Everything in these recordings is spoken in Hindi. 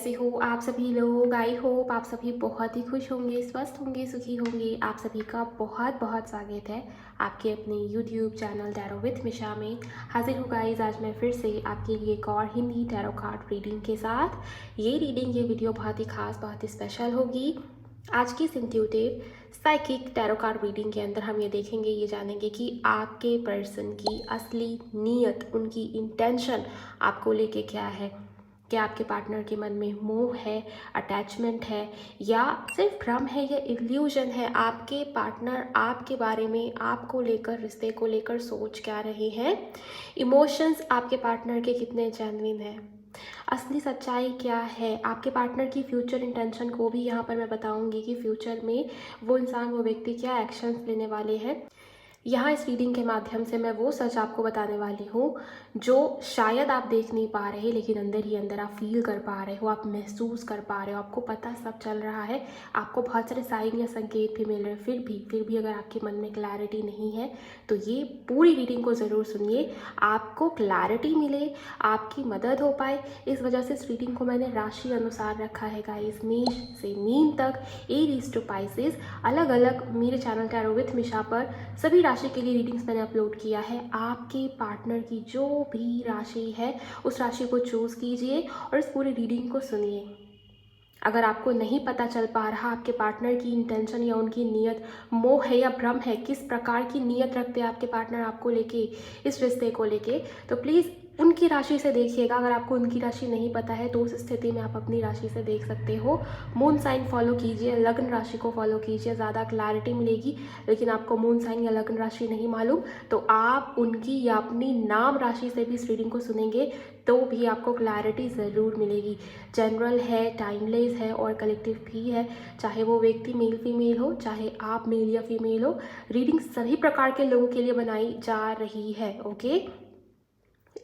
कैसे हो आप सभी लोग। आई होप आप सभी बहुत ही खुश होंगे, स्वस्थ होंगे, सुखी होंगे। आप सभी का बहुत बहुत स्वागत है आपके अपने यूट्यूब चैनल टैरो विथ मिशा में। हाजिर हूँ गाइस आज मैं फिर से आपके लिए एक और हिंदी टैरो कार्ड रीडिंग के साथ। ये वीडियो बहुत ही खास, बहुत ही स्पेशल होगी। आज की इस intuitive psychic tarot card reading के अंदर हम ये देखेंगे, ये जानेंगे कि आपके पर्सन की असली नीयत, उनकी इंटेंशन आपको लेके क्या है। क्या आपके पार्टनर के मन में मोह है, अटैचमेंट है, या सिर्फ भ्रम है, या इल्यूजन है। आपके पार्टनर आपके बारे में, आपको लेकर, रिश्ते को लेकर सोच क्या रहे हैं। इमोशंस आपके पार्टनर के कितने जेन्युइन हैं, असली सच्चाई क्या है। आपके पार्टनर की फ्यूचर इंटेंशन को भी यहाँ पर मैं बताऊंगी कि फ्यूचर में वो इंसान, वो व्यक्ति क्या एक्शंस लेने वाले हैं। यहाँ इस रीडिंग के माध्यम से मैं वो सच आपको बताने वाली हूँ जो शायद आप देख नहीं पा रहे, लेकिन अंदर ही अंदर आप फील कर पा रहे हो, आप महसूस कर पा रहे हो, आपको पता सब चल रहा है। आपको बहुत सारे साइन या संकेत भी मिल रहे हैं। फिर भी अगर आपके मन में क्लैरिटी नहीं है तो ये पूरी रीडिंग को ज़रूर सुनिए, आपको क्लैरिटी मिले, आपकी मदद हो पाए। इस वजह से इस रीडिंग को मैंने राशि अनुसार रखा है गाइस, मेष से मीन तक, एरीज टू पाइसेस, अलग अलग मेरे चैनल टैरो विथ मिशा पर सभी राशि के लिए रीडिंग्स मैंने अपलोड किया है। आपके पार्टनर की जो भी राशि है उस राशि को चूज़ कीजिए और इस पूरी रीडिंग को सुनिए। अगर आपको नहीं पता चल पा रहा आपके पार्टनर की इंटेंशन या उनकी नीयत मोह है या भ्रम है, किस प्रकार की नीयत रखते हैं आपके पार्टनर आपको लेके, इस रिश्ते को लेके, तो प्लीज़ उनकी राशि से देखिएगा। अगर आपको उनकी राशि नहीं पता है तो उस स्थिति में आप अपनी राशि से देख सकते हो। मून साइन फॉलो कीजिए, लग्न राशि को फॉलो कीजिए, ज़्यादा क्लैरिटी मिलेगी। लेकिन आपको मून साइन या लग्न राशि नहीं मालूम तो आप उनकी या अपनी नाम राशि से भी इस रीडिंग को सुनेंगे तो भी आपको क्लैरिटी ज़रूर मिलेगी। जनरल है, टाइमलेस है और कलेक्टिव भी है। चाहे वो व्यक्ति मेल फीमेल हो, चाहे आप मेल या फीमेल हो, रीडिंग सभी प्रकार के लोगों के लिए बनाई जा रही है। ओके,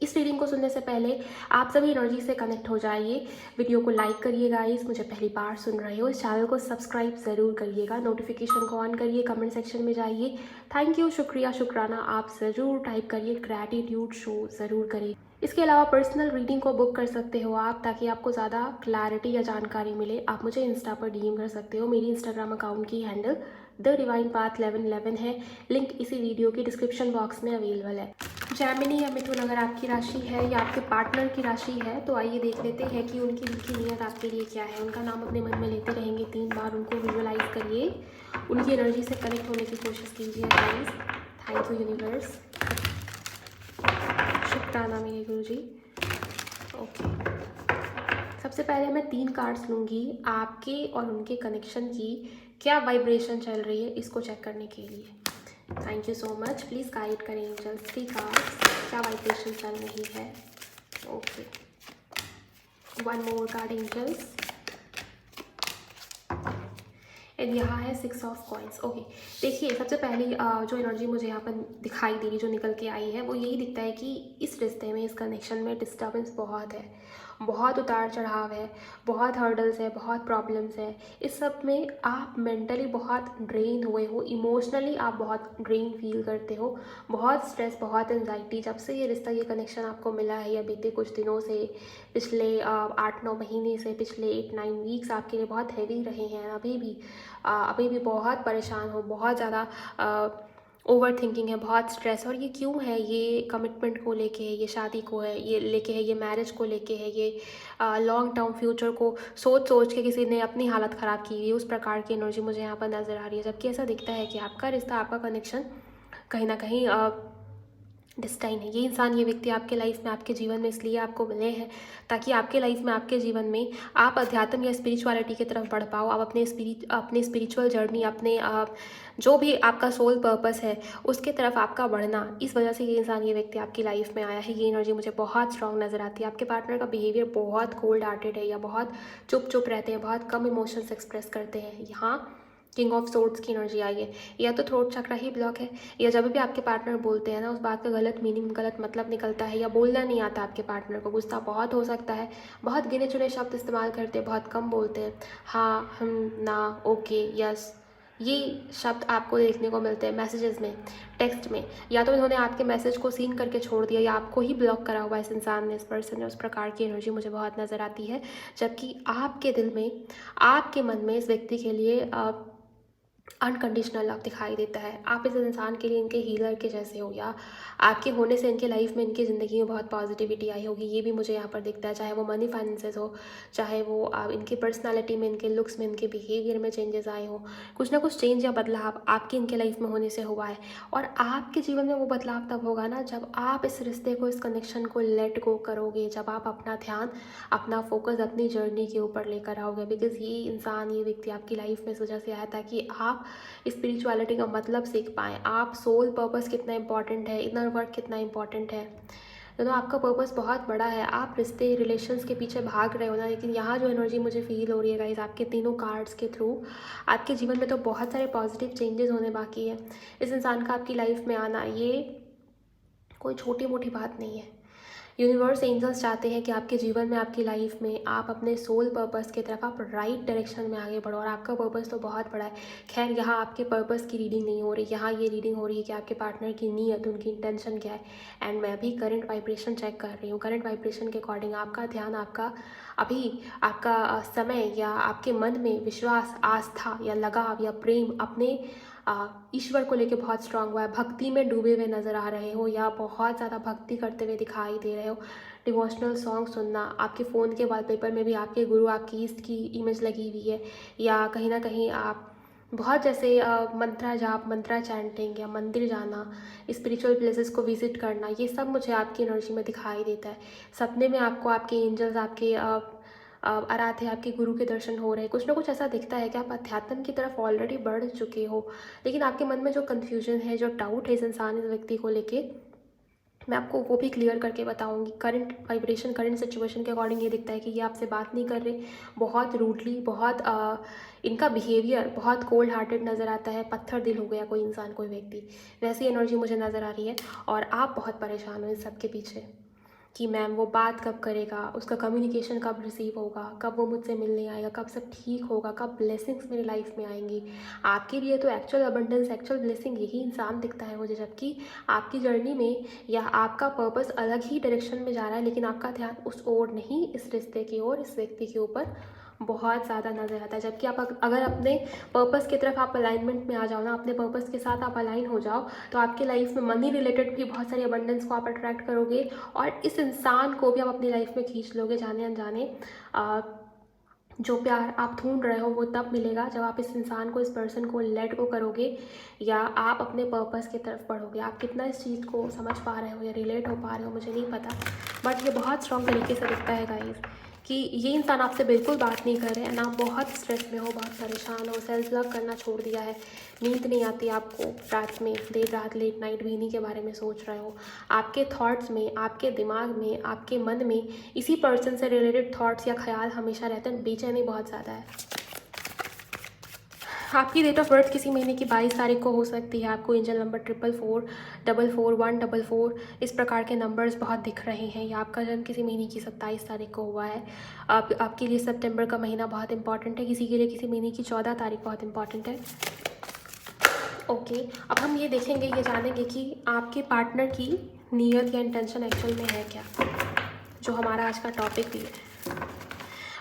इस रीडिंग को सुनने से पहले आप सभी एनर्जी से कनेक्ट हो जाइए। वीडियो को लाइक करिए गाइस, मुझे पहली बार सुन रहे हो इस चैनल को सब्सक्राइब ज़रूर करिएगा, नोटिफिकेशन को ऑन करिए, कमेंट सेक्शन में जाइए थैंक यू, शुक्रिया, शुक्राना आप ज़रूर टाइप करिए, ग्रैटिट्यूड शो ज़रूर करिए। इसके अलावा पर्सनल रीडिंग को बुक कर सकते हो आप, ताकि आपको ज़्यादा क्लैरिटी या जानकारी मिले। आप मुझे इंस्टा पर डीएम कर सकते हो, मेरी इंस्टाग्राम अकाउंट की हैंडल द डिवाइन पाथ 1111 है। लिंक इसी वीडियो की डिस्क्रिप्शन बॉक्स में अवेलेबल है। जैमिनी या मिथुन अगर आपकी राशि है या आपके पार्टनर की राशि है तो आइए देख लेते हैं कि उनकी नीयत आपके लिए क्या है। उनका नाम अपने मन में लेते रहेंगे 3 बार, उनको विजुअलाइज करिए, उनकी एनर्जी से कनेक्ट होने की कोशिश कीजिए गाइस। थैंक यू यूनिवर्स, शुक्राना मेरे गुरुजी। ओके, सबसे पहले मैं 3 कार्ड्स लूँगी आपके और उनके कनेक्शन की क्या वाइब्रेशन चल रही है इसको चेक करने के लिए। Thank you so much, please guide करें एंजल्स। 3 कार्ड्स, क्या वाइब्रेशन चल रही है। Okay, 1 more card angels, and यहाँ है 6 ऑफ कॉइन्स। ओके, देखिए सबसे पहले जो एनर्जी मुझे यहाँ पर दिखाई दे रही, जो निकल के आई है, वो यही दिखता है कि इस रिश्ते में, इस कनेक्शन में डिस्टर्बेंस बहुत है, बहुत उतार चढ़ाव है, बहुत हर्डल्स है, बहुत प्रॉब्लम्स है। इस सब में आप मेंटली बहुत ड्रेन हुए हो, इमोशनली आप बहुत ड्रेन फील करते हो, बहुत स्ट्रेस, बहुत एंजाइटी। जब से ये रिश्ता, ये कनेक्शन आपको मिला है या बीते कुछ दिनों से, पिछले 8-9 महीने से, पिछले 8-9 वीक्स आपके लिए बहुत हैवी रहे हैं। अभी भी बहुत परेशान हो, बहुत ज़्यादा ओवर थिंकिंग है, बहुत स्ट्रेस। और ये क्यों है? ये कमिटमेंट को लेके है, ये शादी को है, ये लेके है, ये मैरिज को लेके है, ये लॉन्ग टर्म फ्यूचर को सोच के किसी ने अपनी हालत ख़राब की हुई है। उस प्रकार की एनर्जी मुझे यहाँ पर नज़र आ रही है। जबकि ऐसा दिखता है कि आपका रिश्ता, आपका कनेक्शन कहीं ना कहीं डिस्टाइन है। ये इंसान, ये व्यक्ति आपके लाइफ में, आपके जीवन में इसलिए आपको मिले हैं ताकि आपके लाइफ में, आपके जीवन में आप अध्यात्म या स्पिरिचुअलिटी की तरफ बढ़ पाओ। आप अपने स्पिरिचुअल जर्नी, अपने जो भी आपका सोल पर्पस है उसके तरफ आपका बढ़ना, इस वजह से ये इंसान, ये व्यक्ति आपकी लाइफ में आया है। ये एनर्जी मुझे बहुत स्ट्रांग नज़र आती है। आपके पार्टनर का बिहेवियर बहुत कोल्ड हार्टेड है, या बहुत चुप रहते हैं, बहुत कम इमोशंस एक्सप्रेस करते हैं। यहाँ किंग ऑफ सोर्ड्स की एनर्जी आई है। या तो थ्रोट चक्र ही ब्लॉक है, या जब भी आपके पार्टनर बोलते हैं ना, उस बात का गलत मीनिंग, गलत मतलब निकलता है, या बोलना नहीं आता आपके पार्टनर को, गुस्सा बहुत हो सकता है, बहुत गिने चुने शब्द इस्तेमाल करते हैं, बहुत कम बोलते हैं, हाँ, हम, ना, ओके, यस, ये शब्द आपको देखने को मिलते हैं मैसेजेस में, टेक्स्ट में। या तो इन्होंने आपके मैसेज को सीन करके छोड़ दिया या आपको ही ब्लॉक करा हुआ है इस इंसान ने, इस पर्सन ने। उस प्रकार की एनर्जी मुझे बहुत नज़र आती है। जबकि आपके दिल में, आपके मन में इस व्यक्ति के लिए अनकंडीशनल लव दिखाई देता है। आप इस इंसान के लिए इनके हीलर के जैसे हो, या आपके होने से इनके लाइफ में, इनकी ज़िंदगी में बहुत पॉजिटिविटी आई होगी। ये भी मुझे यहाँ पर दिखता है, चाहे वो मनी फाइनेंसेस हो, चाहे वो इनकी पर्सनालिटी में, इनके लुक्स में, इनके बिहेवियर में चेंजेस आए हो। कुछ ना कुछ चेंज या बदलाव आपके इनके लाइफ में होने से हुआ है। और आपके जीवन में वो बदलाव तब होगा ना, जब आप इस रिश्ते को, इस कनेक्शन को लेट गो करोगे, जब आप अपना ध्यान, अपना फोकस अपनी जर्नी के ऊपर लेकर आओगे। बिकॉज ये इंसान, ये व्यक्ति आपकी लाइफ में इस वजह से आया ताकि आप स्पिरिचुअलिटी का मतलब सीख पाएँ, आप सोल पर्पस कितना इंपॉर्टेंट है, इनर वर्क कितना इंपॉर्टेंट है। दोनों आपका पर्पस बहुत बड़ा है। आप रिश्ते, रिलेशंस के पीछे भाग रहे हो ना, लेकिन यहाँ जो एनर्जी मुझे फील हो रही है गाइस, आपके तीनों कार्ड्स के थ्रू, आपके जीवन में तो बहुत सारे पॉजिटिव चेंजेस होने बाकी है। इस इंसान का आपकी लाइफ में आना, ये कोई छोटी मोटी बात नहीं है। यूनिवर्स, एंजल्स चाहते हैं कि आपके जीवन में, आपकी लाइफ में आप अपने सोल पर्पस की तरफ, आप राइट डायरेक्शन में आगे बढ़ो। और आपका पर्पस तो बहुत बड़ा है। खैर, यहाँ आपके पर्पस की रीडिंग नहीं हो रही, यहाँ ये रीडिंग हो रही है कि आपके पार्टनर की नीयत, उनकी इंटेंशन क्या है। एंड मैं अभी करंट वाइब्रेशन चेक कर रही हूँ। करंट वाइब्रेशन के अकॉर्डिंग आपका ध्यान, आपका अभी आपका समय, या आपके मन में विश्वास, आस्था या लगाव या प्रेम अपने ईश्वर को लेके बहुत स्ट्रांग हुआ है। भक्ति में डूबे हुए नज़र आ रहे हो, या बहुत ज़्यादा भक्ति करते हुए दिखाई दे रहे हो। डिवोशनल सॉन्ग सुनना, आपके फ़ोन के वॉलपेपर में भी आपके गुरु, आपकी ईस्ट की इमेज लगी हुई है, या कहीं ना कहीं आप बहुत जैसे मंत्रा जाप, मंत्रा चैंटिंग, या मंदिर जाना, स्पिरिचुअल प्लेसेस को विजिट करना, ये सब मुझे आपकी एनर्जी में दिखाई देता है। सपने में आपको आपके एंजल्स, आपके आराध्य, आपके गुरु के दर्शन हो रहे हैं। कुछ ना कुछ ऐसा दिखता है कि आप अध्यात्म की तरफ ऑलरेडी बढ़ चुके हो, लेकिन आपके मन में जो कन्फ्यूजन है, जो डाउट है इस इंसान, इस व्यक्ति को लेके, मैं आपको वो भी क्लियर करके बताऊंगी। करंट वाइब्रेशन, करंट सिचुएशन के अकॉर्डिंग ये दिखता है कि ये आपसे बात नहीं कर रहे, बहुत रूडली, बहुत इनका बिहेवियर बहुत कोल्ड हार्टेड नज़र आता है। पत्थर दिल हो गया कोई इंसान, कोई व्यक्ति, वैसी एनर्जी मुझे नज़र आ रही है। और आप बहुत परेशान हो इस सब के पीछे कि मैम वो बात कब करेगा, उसका कम्युनिकेशन कब रिसीव होगा, कब वो मुझसे मिलने आएगा, कब सब ठीक होगा, कब ब्लेसिंग्स मेरी लाइफ में आएंगी। आपके लिए तो एक्चुअल अबंडेंस, एक्चुअल ब्लेसिंग यही इंसान दिखता है मुझे। जबकि आपकी जर्नी में, या आपका पर्पस अलग ही डायरेक्शन में जा रहा है, लेकिन आपका ध्यान उस ओर नहीं, इस रिश्ते की ओर, इस व्यक्ति के ऊपर बहुत ज़्यादा नज़र आता है। जबकि आप अगर अपने पर्पस की तरफ आप अलाइनमेंट में आ जाओ ना, अपने पर्पस के साथ आप अलाइन हो जाओ, तो आपके लाइफ में मनी रिलेटेड भी बहुत सारी अबंडेंस को आप अट्रैक्ट करोगे, और इस इंसान को भी आप अपनी लाइफ में खींच लोगे। जाने अनजाने जो प्यार आप ढूंढ रहे हो वो तब मिलेगा जब आप इस इंसान को, इस पर्सन को लेट गो करोगे, या आप अपने पर्पस की तरफ बढ़ोगे। आप कितना इस चीज़ को समझ पा रहे हो या रिलेट हो पा रहे हो मुझे नहीं पता, बट ये बहुत स्ट्रॉन्ग तरीके से दिखता है गाइस कि ये इंसान आपसे बिल्कुल बात नहीं कर रहे हैं ना। आप बहुत स्ट्रेस में हो, बहुत परेशान हो, सेल्फ लव करना छोड़ दिया है, नींद नहीं आती आपको रात में, देर रात, लेट नाइट भी इन्हीं के बारे में सोच रहे हो। आपके थॉट्स में, आपके दिमाग में, आपके मन में इसी पर्सन से रिलेटेड थॉट्स या ख्याल हमेशा रहते हैं। बेचैनी बहुत ज़्यादा है। आपकी डेट ऑफ बर्थ किसी महीने की 22 तारीख को हो सकती है। आपको एंजल नंबर 44444 इस प्रकार के नंबर्स बहुत दिख रहे हैं, या आपका जन्म किसी महीने की 27 तारीख को हुआ है। आपके लिए सितंबर का महीना बहुत इंपॉर्टेंट है, किसी के लिए किसी महीने की 14 तारीख बहुत इंपॉर्टेंट है। ओके, अब हम ये देखेंगे, ये जानेंगे कि आपके पार्टनर की नीयत या इंटेंशन एक्चुअल में है क्या, जो हमारा आज का टॉपिक भी है।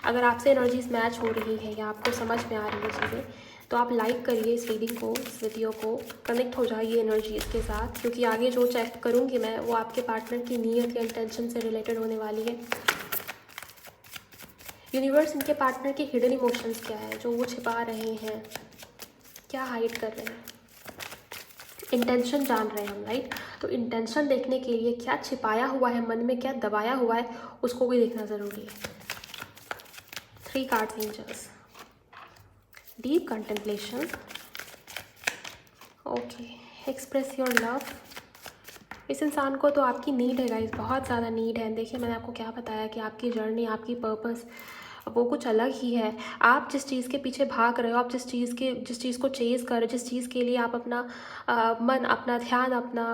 अगर आपसे एनर्जीज मैच हो रही है या आपको समझ में आ रही है चीज़ें, तो आप लाइक करिए इस रीडिंग को, इस वीडियो को, कनेक्ट हो जाइए एनर्जीज के साथ, क्योंकि आगे जो चेक करूँगी मैं वो आपके पार्टनर की नीयत या इंटेंशन से रिलेटेड होने वाली है। यूनिवर्स, इनके पार्टनर के हिडन इमोशंस क्या है जो वो छिपा रहे हैं, क्या हाइड कर रहे हैं। इंटेंशन जान रहे हैं हम, राइट। तो इंटेंशन देखने के लिए क्या छिपाया हुआ है मन में, क्या दबाया हुआ है, उसको भी देखना ज़रूरी है। 3 cards angels, deep contemplation, okay, express your love. इस इंसान को तो आपकी नीड है गाइस, बहुत ज़्यादा नीड है। देखिए, मैंने आपको क्या बताया कि आपकी जर्नी, आपकी पर्पस वो कुछ अलग ही है। आप जिस चीज़ के पीछे भाग रहे हो, आप जिस चीज़ को चेज़ कर रहे हो, जिस चीज़ के लिए आप अपना मन, अपना ध्यान, अपना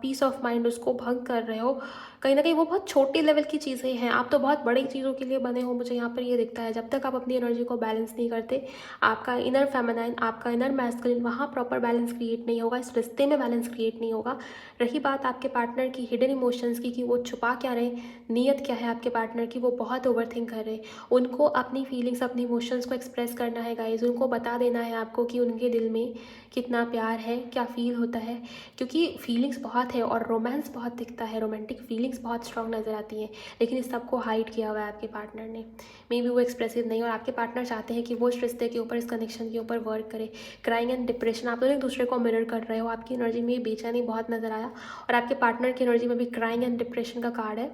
पीस ऑफ माइंड उसको भंग कर रहे हो, कहीं ना कहीं वो बहुत छोटे लेवल की चीज़ें हैं, आप तो बहुत बड़ी चीज़ों के लिए बने हो, मुझे यहाँ पर ये दिखता है। जब तक आप अपनी एनर्जी को बैलेंस नहीं करते, आपका इनर फेमिनाइन, आपका इनर मैस्कुलिन वहाँ प्रॉपर बैलेंस क्रिएट नहीं होगा, इस रिश्ते में बैलेंस क्रिएट नहीं होगा। रही बात आपके पार्टनर की हिडन इमोशंस की, कि वो छुपा क्या रहे, नीयत क्या है आपके पार्टनर की, वो बहुत ओवर थिंक कर रहे। उनको अपनी फीलिंग्स, अपनी इमोशंस को एक्सप्रेस करना है गाइज, उनको बता देना है आपको कि उनके दिल में कितना प्यार है, क्या फील होता है, क्योंकि फीलिंग्स बहुत है और रोमांस बहुत दिखता है, रोमांटिक फीलिंग्स बहुत स्ट्रॉन्ग नज़र आती हैं, लेकिन इस सब को हाइड किया हुआ है आपके पार्टनर ने। मे बी वो एक्सप्रेसिव नहीं, और आपके पार्टनर चाहते हैं कि वो इस रिश्ते के ऊपर, इस कनेक्शन के ऊपर वर्क करे। क्राइंग एंड डिप्रेशन, आप दोनों एक दूसरे को मिरर कर रहे हो, आपकी एनर्जी में बेचैनी बहुत नज़र आया, और आपके पार्टनर की एनर्जी में भी क्राइंग एंड डिप्रेशन का कार्ड है।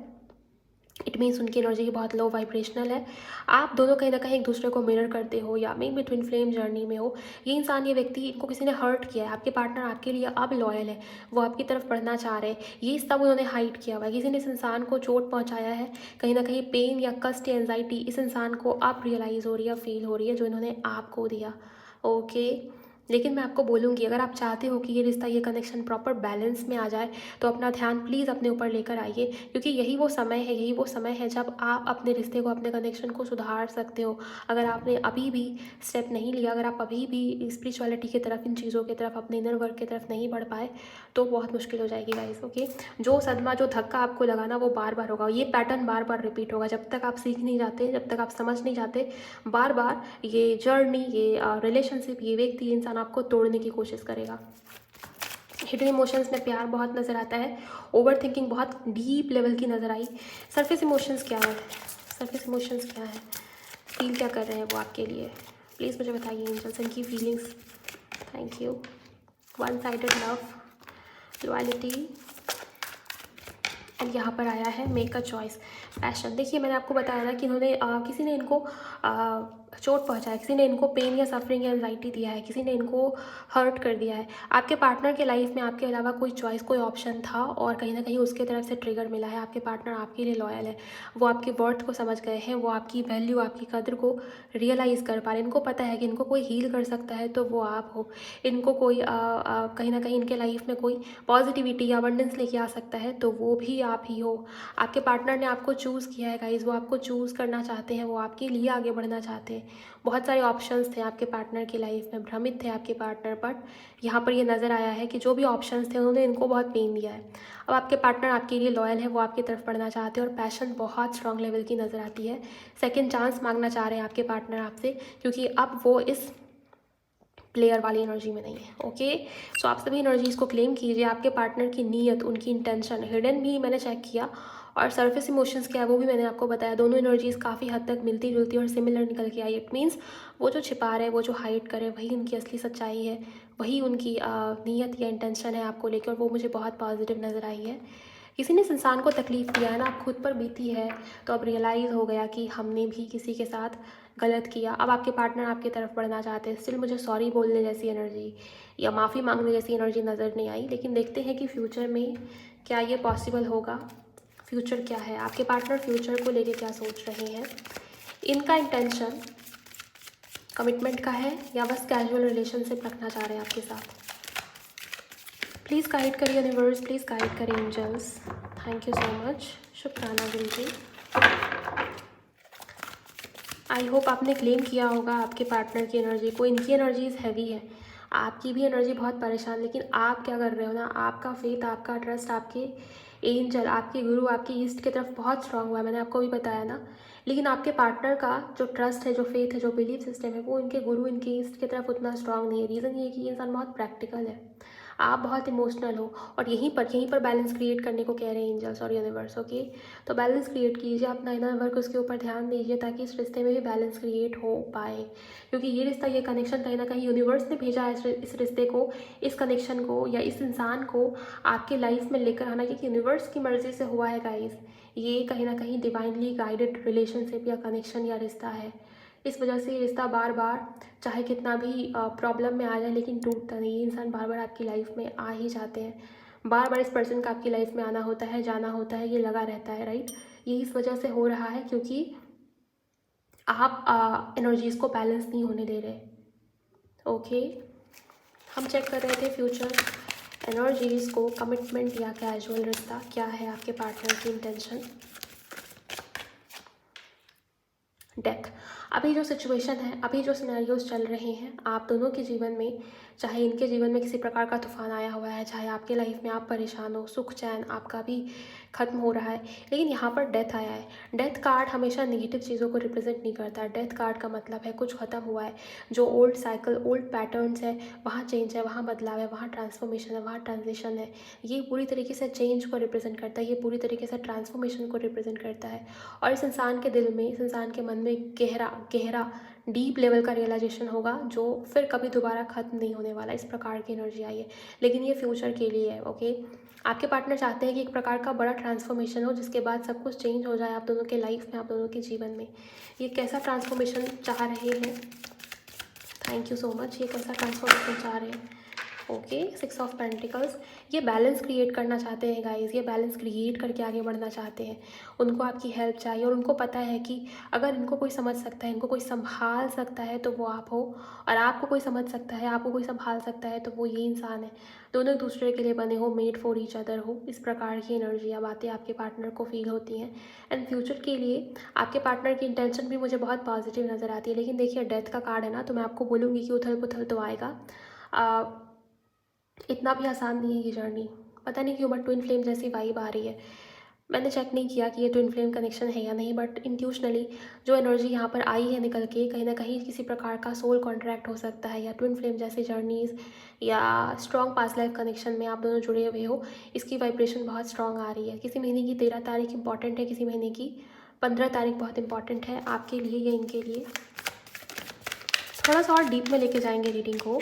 इट मीन्स उनकी एनर्जी की बहुत लो वाइब्रेशनल है। आप दोनों कहीं ना कहीं एक दूसरे को मिरर करते हो, या may be twin flame journey में हो। ये इंसान, ये व्यक्ति, इनको किसी ने हर्ट किया है, आपके पार्टनर आपके लिए अब लॉयल है, वो आपकी तरफ बढ़ना चाह रहे हैं, ये सब उन्होंने हाइड किया हुआ है। किसी ने इस इंसान को चोट पहुंचाया है, कहीं ना कहीं पेन या कष्ट या एंजाइटी इस इंसान को अब रियलाइज़ हो रही है, फील हो रही है, जो इन्होंने आपको दिया। ओके, लेकिन मैं आपको बोलूँगी, अगर आप चाहते हो कि ये रिश्ता, ये कनेक्शन प्रॉपर बैलेंस में आ जाए, तो अपना ध्यान प्लीज़ अपने ऊपर लेकर आइए, क्योंकि यही वो समय है, यही वो समय है जब आप अपने रिश्ते को, अपने कनेक्शन को सुधार सकते हो। अगर आपने अभी भी स्टेप नहीं लिया, अगर आप अभी भी स्पिरिचुअलिटी की तरफ, इन चीज़ों की तरफ, अपने इनर वर्क की तरफ नहीं बढ़ पाए, तो बहुत मुश्किल हो जाएगी गाइस। ओके, जो सदमा, जो धक्का आपको लगाना, वो बार बार होगा, ये पैटर्न बार बार रिपीट होगा, जब तक आप सीख नहीं जाते, जब तक आप समझ नहीं जाते। बार बार ये जर्नी, ये रिलेशनशिप, ये व्यक्ति, इंसान आपको तोड़ने की कोशिश करेगा। हिडन इमोशंस में प्यार बहुत नज़र आता है, ओवर थिंकिंग बहुत डीप लेवल की नज़र आई। सरफेस इमोशंस क्या है, सरफेस इमोशंस क्या है, फील क्या कर रहे हैं वो आपके लिए, प्लीज़ मुझे बताइए एंजल्स, इनकी feelings. Thank you. One sided love, loyalty, and यहाँ पर आया है मेक अ चॉइस, पैशन। देखिए, मैंने आपको बताया ना कि इन्होंने किसी ने इनको चोट पहुंचाया, किसी ने इनको पेन या सफरिंग या एंजाइटी दिया है, किसी ने इनको हर्ट कर दिया है। आपके पार्टनर के लाइफ में आपके अलावा कोई चॉइस, कोई ऑप्शन था, और कहीं ना कहीं उसके तरफ से ट्रिगर मिला है। आपके पार्टनर आपके लिए लॉयल है, वो आपकी वर्थ को समझ गए हैं, वो आपकी वैल्यू, आपकी कदर को रियलाइज़ कर पा रहे हैं। इनको पता है कि इनको कोई हील कर सकता है तो वो आप हो, इनको कोई कहीं ना कहीं इनके लाइफ में कोई पॉजिटिविटी या अबंडेंस लेके आ सकता है तो वो भी आप ही हो। आपके पार्टनर ने आपको चूज़ किया है गाइज, वो आपको चूज़ करना चाहते हैं, वो आपके लिए आगे बढ़ना चाहते हैं। बहुत सारे ऑप्शंस थे आपके पार्टनर की लाइफ में, भ्रमित थे आपके पार्टनर, बट यहाँ पर ये नज़र आया है कि जो भी ऑप्शंस थे उन्होंने इनको बहुत पेन दिया है। अब आपके पार्टनर आपके लिए लॉयल है, वो आपकी तरफ बढ़ना चाहते हैं, और पैशन बहुत स्ट्रॉन्ग लेवल की नज़र आती है। सेकेंड चांस मांगना चाह रहे हैं आपके पार्टनर आपसे, क्योंकि अब वो इस प्लेयर वाली एनर्जी में नहीं है। ओके, सो आप सभी एनर्जीज़ को क्लेम कीजिए। आपके पार्टनर की नीयत, उनकी इंटेंशन, हिडन भी मैंने चेक किया, और सरफेस इमोशंस क्या है वो भी मैंने आपको बताया। दोनों एनर्जीज़ काफ़ी हद तक मिलती जुलती और सिमिलर निकल के आई। इट मीन्स वो जो छिपा रहे, वो जो हाइड करे, वही उनकी असली सच्चाई है, वही उनकी नीयत या इंटेंशन है आपको लेकर, और वो मुझे बहुत पॉजिटिव नज़र आई है। किसी ने इस इंसान को तकलीफ़ दिया है ना, आप खुद पर बीती है, तो अब रियलाइज़ हो गया कि हमने भी किसी के साथ गलत किया। अब आपके पार्टनर आपकी तरफ बढ़ना चाहते हैं। स्टिल मुझे सॉरी बोलने जैसी एनर्जी या माफ़ी मांगने जैसी एनर्जी नज़र नहीं आई, लेकिन देखते हैं कि फ्यूचर में क्या ये पॉसिबल होगा। फ्यूचर क्या है, आपके पार्टनर फ्यूचर को लेके क्या सोच रहे हैं, इनका इंटेंशन कमिटमेंट का है या बस कैजुअल रिलेशनशिप रखना चाह रहे हैं आपके साथ। प्लीज़ गाइड करिए यूनिवर्स, प्लीज़ गाइड करिए angels. Thank you so much, शुक्राना दिल जी। आई होप आपने क्लेम किया होगा आपके पार्टनर की एनर्जी को। इनकी एनर्जीज हैवी है, आपकी भी एनर्जी बहुत परेशान, लेकिन आप क्या कर रहे हो ना, आपका फेथ, आपका ट्रस्ट, आपके एंजल, आपके गुरु, आपकी ईस्ट की तरफ बहुत स्ट्रांग हुआ है, मैंने आपको भी बताया ना। लेकिन आपके पार्टनर का जो ट्रस्ट है, जो फेथ है, जो बिलीफ सिस्टम है, वो इनके गुरु, इनके ईस्ट की तरफ उतना स्ट्रांग नहीं है। रीज़न ये है कि ये इंसान बहुत प्रैक्टिकल है, आप बहुत इमोशनल हो, और यहीं पर बैलेंस क्रिएट करने को कह रहे हैं एंजल्स और यूनिवर्स। ओके, तो बैलेंस क्रिएट कीजिए, अपना इनर वर्क उसके ऊपर ध्यान दीजिए, ताकि इस रिश्ते में भी बैलेंस क्रिएट हो पाए। क्योंकि ये रिश्ता, ये कनेक्शन कहीं ना कहीं यूनिवर्स ने भेजा है इस रिश्ते को, इस कनेक्शन को, या इस इंसान को आपके लाइफ में लेकर आना, क्योंकि यूनिवर्स की मर्जी से हुआ है गाइस। ये कहीं ना कहीं डिवाइनली गाइडेड रिलेशनशिप या कनेक्शन या रिश्ता है। इस वजह से ये रिश्ता बार बार, चाहे कितना भी प्रॉब्लम में आ जाए, लेकिन टूटता नहीं। ये इंसान बार बार आपकी लाइफ में आ ही जाते हैं, बार बार इस पर्सन का आपकी लाइफ में आना होता है, जाना होता है, ये लगा रहता है, राइट। ये इस वजह से हो रहा है क्योंकि आप एनर्जीज़ को बैलेंस नहीं होने दे रहे। ओके, हम चेक कर रहे थे फ्यूचर एनर्जीज को कमिटमेंट या कैजुअल रिश्ता, क्या है आपके पार्टनर की इंटेंशन। डेथ। अभी जो सिचुएशन है, अभी जो सिनेरियोज चल रहे हैं आप दोनों के जीवन में, चाहे इनके जीवन में किसी प्रकार का तूफान आया हुआ है, चाहे आपके लाइफ में आप परेशान हो, सुख चैन आपका भी ख़त्म हो रहा है, लेकिन यहाँ पर डेथ आया है। डेथ कार्ड हमेशा नेगेटिव चीज़ों को रिप्रेजेंट नहीं करता। डेथ कार्ड का मतलब है कुछ ख़त्म हुआ है, जो ओल्ड साइकिल, ओल्ड पैटर्न्स है, वहाँ चेंज है, वहाँ बदलाव है, वहाँ ट्रांसफॉर्मेशन है, वहाँ ट्रांजिशन है। ये पूरी तरीके से चेंज को रिप्रेजेंट करता है, ये पूरी तरीके से ट्रांसफॉर्मेशन को रिप्रेजेंट करता है। और इस इंसान के दिल में, इस इंसान के मन में गहरा गहरा डीप लेवल का रियलाइजेशन होगा, जो फिर कभी दोबारा ख़त्म नहीं होने वाला। इस प्रकार की एनर्जी आई है, लेकिन ये फ्यूचर के लिए है। ओके, आपके पार्टनर चाहते हैं कि एक प्रकार का बड़ा ट्रांसफॉर्मेशन हो, जिसके बाद सब कुछ चेंज हो जाए आप दोनों के लाइफ में, आप दोनों के जीवन में। ये कैसा ट्रांसफॉर्मेशन चाह रहे हैं, थैंक यू सो मच। ये कैसा ट्रांसफॉर्मेशन चाह रहे हैं, ओके, 6 ऑफ पेंटिकल्स। ये बैलेंस क्रिएट करना चाहते हैं गाइस, ये बैलेंस क्रिएट करके आगे बढ़ना चाहते हैं। उनको आपकी हेल्प चाहिए, और उनको पता है कि अगर इनको कोई समझ सकता है, इनको कोई संभाल सकता है, तो वो आप हो। और आपको कोई समझ सकता है, आपको कोई संभाल सकता है, तो वो ये इंसान है। दोनों एक दूसरे के लिए बने हो, मेड फॉर ईच अदर हो। इस प्रकार की एनर्जी या बातें आपके पार्टनर को फील होती हैं। एंड फ्यूचर के लिए आपके पार्टनर की इंटेंशन भी मुझे बहुत पॉजिटिव नज़र आती है। लेकिन देखिए, डेथ का कार्ड है ना, तो मैं आपको बोलूँगी कि उथल पुथल तो आएगा। इतना भी आसान नहीं है ये जर्नी। पता नहीं क्यों, बट ट्विन फ्लेम जैसी वाइब आ रही है। मैंने चेक नहीं किया कि ये ट्विन फ्लेम कनेक्शन है या नहीं, बट इंट्यूशनली जो एनर्जी यहाँ पर आई है निकल के, कहीं ना कहीं किसी प्रकार का सोल कॉन्ट्रैक्ट हो सकता है, या ट्विन फ्लेम जैसी जर्नीज़, या स्ट्रॉन्ग पास्ट लाइफ कनेक्शन में आप दोनों जुड़े हुए हो। इसकी वाइब्रेशन बहुत स्ट्रॉन्ग आ रही है। किसी महीने की 13 तारीख इंपॉर्टेंट है, किसी महीने की 15 तारीख बहुत इंपॉर्टेंट है आपके लिए या इनके लिए। थोड़ा सा और डीप में लेके जाएंगे रीडिंग को।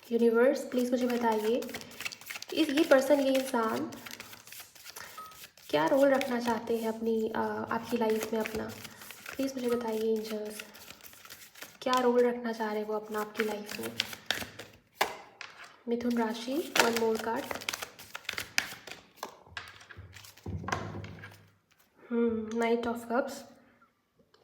यूनिवर्स प्लीज़ मुझे बताइए, ये पर्सन, ये इंसान क्या रोल रखना चाहते हैं अपनी आपकी लाइफ में अपना। प्लीज़ मुझे बताइए एंजल्स, क्या रोल रखना चाह रहे हैं वो अपना आपकी लाइफ में। मिथुन राशि, one more card. Night of cups,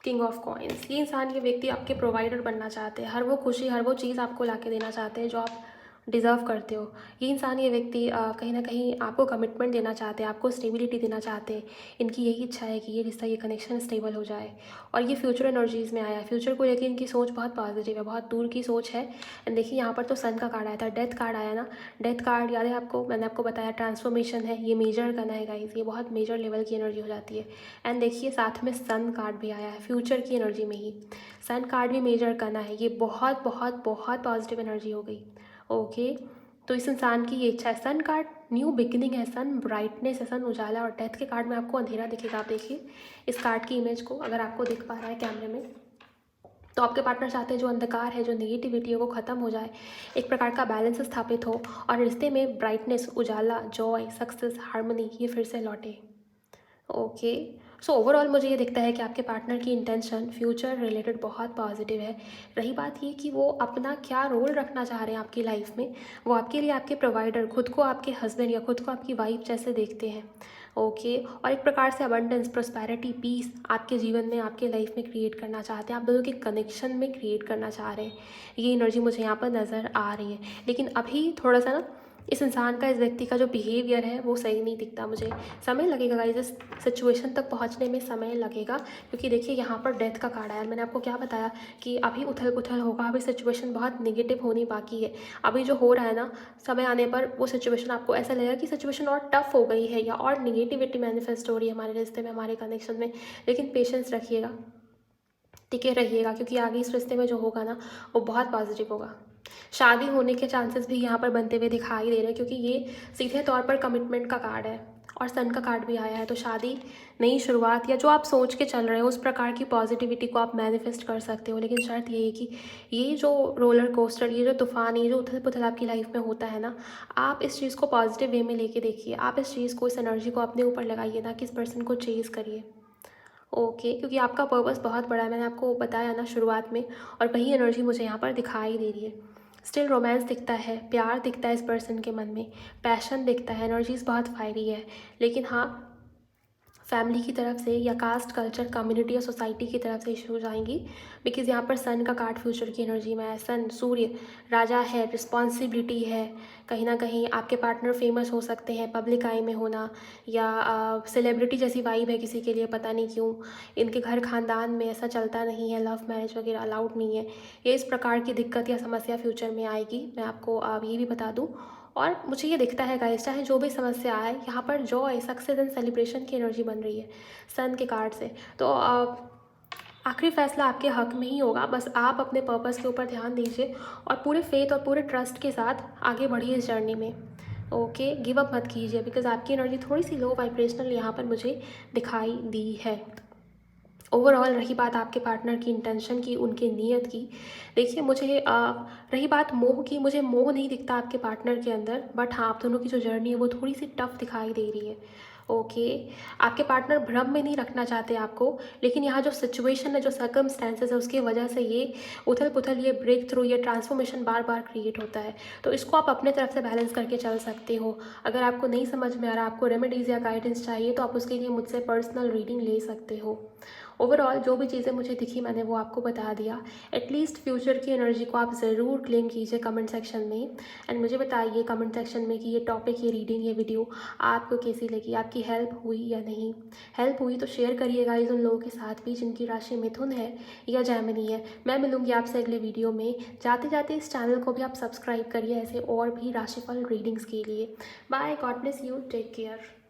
king of coins. ये इंसान, ये व्यक्ति आपके प्रोवाइडर बनना चाहते हैं। हर वो खुशी, हर वो चीज़ आपको लाके देना चाहते हैं जो आप डिज़र्व करते हो। ये इंसान, ये व्यक्ति कहीं ना कहीं आपको कमिटमेंट देना चाहते हैं, आपको स्टेबिलिटी देना चाहते हैं। इनकी यही इच्छा है कि ये रिश्ता, ये कनेक्शन स्टेबल हो जाए। और ये फ्यूचर एनर्जीज़ में आया है। फ्यूचर को लेकर इनकी सोच बहुत पॉजिटिव है, बहुत दूर की सोच है। एंड देखिए, यहाँ पर तो सन का कार्ड आया था, डेथ कार्ड आया ना। डेथ कार्ड याद है आपको, मैंने आपको बताया ट्रांसफॉर्मेशन है, ये मेजर करना है गाइस, ये बहुत मेजर लेवल की एनर्जी हो जाती है। एंड देखिए, साथ में सन कार्ड भी आया है, फ्यूचर की एनर्जी में ही सन कार्ड भी मेजर करना है। ये बहुत बहुत बहुत पॉजिटिव एनर्जी हो गई। ओके, तो इस इंसान की ये इच्छा है। सन कार्ड न्यू बिगिनिंग है, सन ब्राइटनेस है, सन उजाला। और डेथ के कार्ड में आपको अंधेरा दिखेगा। आप देखिए इस कार्ड की इमेज को, अगर आपको दिख पा रहा है कैमरे में, तो आपके पार्टनर चाहते हैं जो अंधकार है, जो नेगेटिविटी है, वो ख़त्म हो जाए, एक प्रकार का बैलेंस स्थापित हो, और रिश्ते में ब्राइटनेस, उजाला, जॉय, सक्सेस, हार्मनी ये फिर से लौटे। ओके, सो ओवरऑल मुझे ये दिखता है कि आपके पार्टनर की इंटेंशन फ्यूचर रिलेटेड बहुत पॉजिटिव है। रही बात ये कि वो अपना क्या रोल रखना चाह रहे हैं आपकी लाइफ में, वो आपके लिए आपके प्रोवाइडर, खुद को आपके हस्बैंड या खुद को आपकी वाइफ जैसे देखते हैं। ओके, और एक प्रकार से अबंडेंस, प्रोस्पेरिटी, पीस आपके जीवन में, आपके लाइफ में क्रिएट करना चाहते हैं, आप दोनों के कनेक्शन में क्रिएट करना चाह रहे हैं। ये एनर्जी मुझे यहाँ पर नज़र आ रही है। लेकिन अभी थोड़ा सा ना इस इंसान का, इस व्यक्ति का जो बिहेवियर है वो सही नहीं दिखता मुझे। समय लगेगा गाइस, इस सिचुएशन तक पहुंचने में समय लगेगा। क्योंकि देखिए, यहाँ पर डेथ का कार्ड आया। मैंने आपको क्या बताया कि अभी उथल पुथल होगा, अभी सिचुएशन बहुत नेगेटिव होनी बाकी है। अभी जो हो रहा है ना, समय आने पर वो सिचुएशन आपको ऐसा लगेगा कि सिचुएशन और टफ हो गई है, या और निगेटिविटी मैनिफेस्ट हो रही है हमारे रिश्ते में, हमारे कनेक्शन में। लेकिन पेशेंस रखिएगा, टिके रहिएगा, क्योंकि आगे इस रिश्ते में जो होगा ना, वो बहुत पॉजिटिव होगा। शादी होने के चांसेस भी यहाँ पर बनते हुए दिखाई दे रहे हैं, क्योंकि ये सीधे तौर पर कमिटमेंट का कार्ड है, और सन का कार्ड भी आया है। तो शादी, नई शुरुआत, या जो आप सोच के चल रहे हो उस प्रकार की पॉजिटिविटी को आप मैनिफेस्ट कर सकते हो। लेकिन शर्त ये है कि ये जो रोलर कोस्टर, ये जो तूफान, ये जो उथल पुथल आपकी लाइफ में होता है ना, आप इस चीज़ को पॉजिटिव वे में लेके देखिए। आप इस चीज़ को, इस एनर्जी को अपने ऊपर लगाइए, ना कि इस पर्सन को चेज़ करिए। ओके, क्योंकि आपका पर्पस बहुत बड़ा है, मैंने आपको बताया ना शुरुआत में, और वही एनर्जी मुझे यहाँ पर दिखाई दे रही है। स्टिल रोमांस दिखता है, प्यार दिखता है इस पर्सन के मन में, पैशन दिखता है, एनर्जीज बहुत फायरी है। लेकिन हाँ, फैमिली की तरफ से या कास्ट कल्चर कम्युनिटी या सोसाइटी की तरफ से इश्यूज आएंगी। बिकॉज यहाँ पर सन का कार्ड फ्यूचर की एनर्जी में है। सन सूर्य राजा है, रिस्पॉन्सिबिलिटी है। कहीं ना कहीं आपके पार्टनर फेमस हो सकते हैं, पब्लिक आई में होना, या सेलिब्रिटी जैसी वाइब है किसी के लिए, पता नहीं क्यों। इनके घर खानदान में ऐसा चलता नहीं है, लव मैरिज वगैरह अलाउड नहीं है। ये इस प्रकार की दिक्कत या समस्या फ्यूचर में आएगी, मैं आपको ये भी बता दूँ। और मुझे ये दिखता है गाइस, चाहे जो भी समस्या आए, यहाँ पर जॉय, सक्सेस एंड सेलिब्रेशन की एनर्जी बन रही है सन के कार्ड से। तो आखिरी फैसला आपके हक में ही होगा। बस आप अपने पर्पस के ऊपर ध्यान दीजिए और पूरे फेथ और पूरे ट्रस्ट के साथ आगे बढ़िए इस जर्नी में। ओके, गिव अप मत कीजिए, बिकॉज आपकी एनर्जी थोड़ी सी लो वाइब्रेशनल यहाँ पर मुझे दिखाई दी है। ओवरऑल रही बात आपके पार्टनर की इंटेंशन की, उनकी नीयत की, देखिए मुझे रही बात मोह की, मुझे मोह नहीं दिखता आपके पार्टनर के अंदर। बट हाँ, आप दोनों की जो जर्नी है वो थोड़ी सी टफ दिखाई दे रही है। ओके, आपके पार्टनर भ्रम में नहीं रखना चाहते आपको, लेकिन यहाँ जो सिचुएशन है, जो सर्कमस्टेंसेस है, उसकी वजह से ये उथल पुथल, ये ब्रेक थ्रू, ये ट्रांसफॉर्मेशन बार बार क्रिएट होता है। तो इसको आप अपने तरफ से बैलेंस करके चल सकते हो। अगर आपको नहीं समझ में आ रहा, आपको रेमेडीज़ या गाइडेंस चाहिए, तो आप उसके लिए मुझसे पर्सनल रीडिंग ले सकते हो। ओवरऑल जो भी चीज़ें मुझे दिखी मैंने वो आपको बता दिया। एटलीस्ट फ्यूचर की एनर्जी को आप ज़रूर क्लेम कीजिए कमेंट सेक्शन में, एंड मुझे बताइए कमेंट सेक्शन में कि ये टॉपिक, ये रीडिंग, ये वीडियो आपको कैसी लगी, आपकी हेल्प हुई या नहीं। हेल्प हुई तो शेयर करिएगा उन लोगों के साथ भी जिनकी राशि मिथुन है या जैमिनी है। मैं मिलूंगी आपसे अगले वीडियो में। जाते जाते इस चैनल को भी आप सब्सक्राइब करिए ऐसे और भी राशिफल रीडिंग्स के लिए। Bye, God bless you, take care.